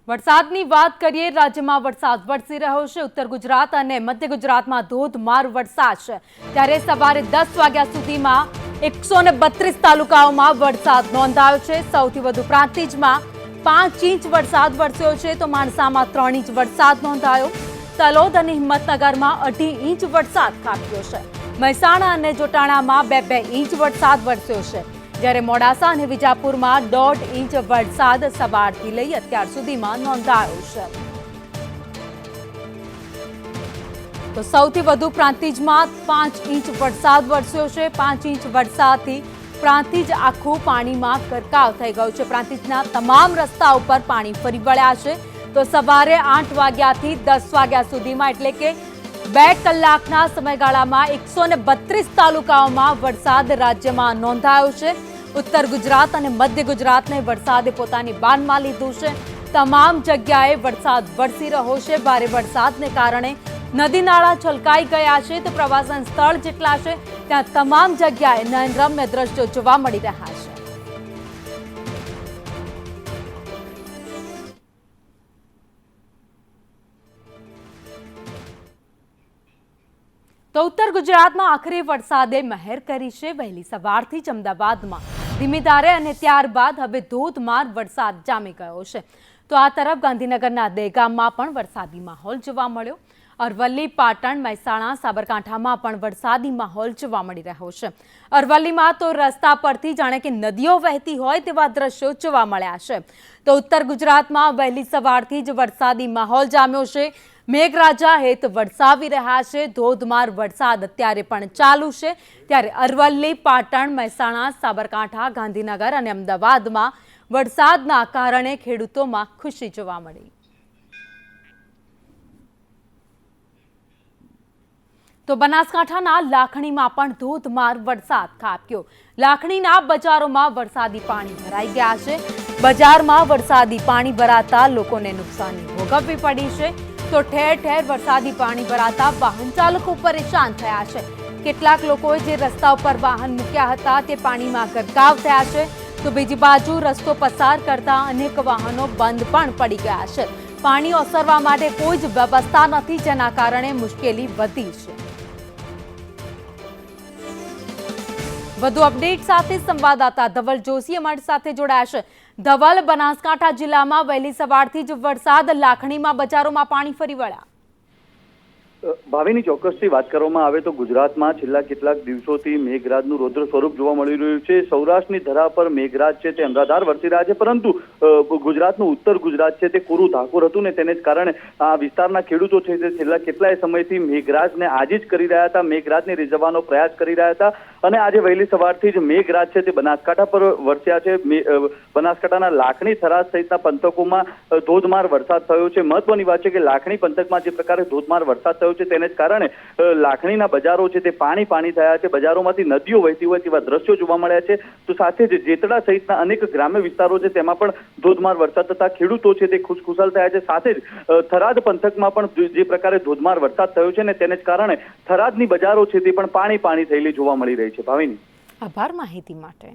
વરસાદની વાત કરીએ, રાજ્યમાં વરસાદ વરસી રહ્યો છે। ઉત્તર ગુજરાત અને મધ્ય ગુજરાતમાં ધોધમાર વરસાદ છે। ત્યારે સવારે 10 વાગ્યા સુધીમાં 132 તાલુકાઓમાં વરસાદ નોંધાયો છે। સૌથી વધુ પ્રાંતિજમાં 5 ઇંચ વરસાદ વરસ્યો છે, તો માણસામાં 3 ઇંચ વરસાદ નોંધાયો। તલોદ અને હિંમતનગરમાં 2.5 ઇંચ વરસાદ ખાબક્યો છે। મહેસાણા અને જોટાણામાં 2-2 ઇંચ વરસાદ વરસ્યો છે, જ્યારે મોડાસા અને વિજાપુરમાં 1.5 ઇંચ વરસાદ સવારથી લઈ અત્યાર સુધીમાં નોંધાયો છે। તો સૌથી વધુ પ્રાંતિજમાં 5 ઇંચ વરસાદ વરસ્યો છે। 5 ઇંચ વરસાદથી પ્રાંતિજ આખું પાણીમાં ગરકાવ થઈ ગયું છે। પ્રાંતિજના તમામ રસ્તા ઉપર પાણી ફરી વળ્યા છે। તો સવારે 8 વાગ્યાથી 10 વાગ્યા સુધીમાં એટલે કે 2 કલાકના સમયગાળામાં 132 તાલુકાઓમાં વરસાદ રાજ્યમાં નોંધાયો છે। ઉત્તર ગુજરાત અને મધ્ય ગુજરાતને વરસાદે પોતાની બાનમાં લીધું છે। તમામ જગ્યાએ વરસાદ વરસી રહ્યો છે। ભારે વરસાદને કારણે નદી નાળા છલકાઈ ગયા છે, તો પ્રવાસન સ્થળ જેટલા છે ત્યાં તમામ જગ્યાએ નયનરમ્ય દ્રશ્યો જોવા મળી રહ્યા છે। તો ઉત્તર ગુજરાતમાં આખરે વરસાદે મહેર કરી છે। વહેલી સવારથી જ અમદાવાદમાં ધીમી ધારે અને ત્યારબાદ હવે ધોધમાર વરસાદ જામી ગયો છે। તો આ તરફ ગાંધીનગરના દહેગામમાં પણ વરસાદી માહોલ જોવા મળ્યો। અરવલ્લી, પાટણ, મહેસાણા, સાબરકાંઠામાં પણ વરસાદી માહોલ જોવા મળી રહ્યો છે। અરવલ્લીમાં તો રસ્તા પરથી જાણે કે નદીઓ વહેતી હોય તેવા દ્રશ્યો જોવા મળ્યા છે। તો ઉત્તર ગુજરાતમાં વહેલી સવારથી જ વરસાદી માહોલ જામ્યો છે। મેઘરાજા હેત વરસાવી રહ્યા છે। ધોધમાર વરસાદ અત્યારે પણ ચાલુ છે। ત્યારે અરવલ્લી, પાટણ, મહેસાણા, સાબરકાંઠા, ગાંધીનગર અને અમદાવાદમાં વરસાદના કારણે ખેડૂતોમાં ખુશી જોવા મળી। તો બનાસકાંઠાના લાખણીમાં પણ ધોધમાર વરસાદ ખાબક્યો। લાખણીના બજારોમાં વરસાદી પાણી ભરાઈ ગયા છે। બજારમાં વરસાદી પાણી ભરાતા લોકોને નુકસાની ભોગવવી પડી છે। તો ઠેર ઠેર વરસાદી પાણી ભરાતા વાહન ચાલકો પરેશાન થયા છે। કેટલાક લોકોએ જે રસ્તા ઉપર વાહન મૂક્યા હતા તે પાણીમાં ગરકાવ થયા છે, તો બીજી બાજુ રસ્તો પસાર કરતા અનેક વાહનો બંધ પણ પડી ગયા છે। પાણી ઓસરવા માટે કોઈ જ વ્યવસ્થા નથી, જેના કારણે મુશ્કેલી વધી છે। વધુ અપડેટ સાથે સંવાદદાતા ધવલ જોશી અમારી સાથે જોડાયા છે। ધવલ, બનાસકાંઠા જિલ્લામાં વહેલી સવારથી જ વરસાદ, લાખણીમાં બજારોમાં પાણી ફરી વળ્યા। ભાવિની ચોક્કસથી વાત કરવામાં આવે તો ગુજરાતમાં છેલ્લા કેટલાક દિવસોથી મેઘરાજનું રૌદ્ર સ્વરૂપ જોવા મળી રહ્યું છે। સૌરાષ્ટ્રની ધરા પર મેઘરાજ છે તે અનરાધાર વરસી રહ્યા છે, પરંતુ ગુજરાતનું ઉત્તર ગુજરાત છે તે કોરું ધાકોર હતું ને તેને જ કારણે આ વિસ્તારના ખેડૂતો છે તે છેલ્લા કેટલાય સમયથી મેઘરાજને આજીજ કરી રહ્યા હતા, મેઘરાજને રીઝવવાનો પ્રયાસ કરી રહ્યા હતા। અને આજે વહેલી સવારથી જ મેઘરાજ છે તે બનાસકાંઠા પર વરસ્યા છે। બનાસકાંઠાના લાખણી, થરાદ સહિતના પંથકોમાં ધોધમાર વરસાદ થયો છે। મહત્વની વાત છે કે લાખણી પંથકમાં જે પ્રકારે ધોધમાર વરસાદ થયો છે તેને જ કારણે લાખણીના બજારો છે તે પાણી થયા છે। બજારોમાંથી નદીઓ વહેતી હોય તેવા દ્રશ્યો જોવા મળ્યા છે। તો સાથે જ જેતડા સહિતના અનેક ગ્રામ્ય વિસ્તારો છે તેમાં પણ ધોધમાર વરસાદ થતા ખેડૂતો છે તે ખુશખુશાલ થયા છે। સાથે જ થરાદ પંથકમાં પણ જે પ્રકારે ધોધમાર વરસાદ થયો છે ને તેને જ કારણે થરાદની બજારો છે તે પણ પાણી થયેલી જોવા મળી રહી છે। ભાવિની, આભાર માહિતી માટે।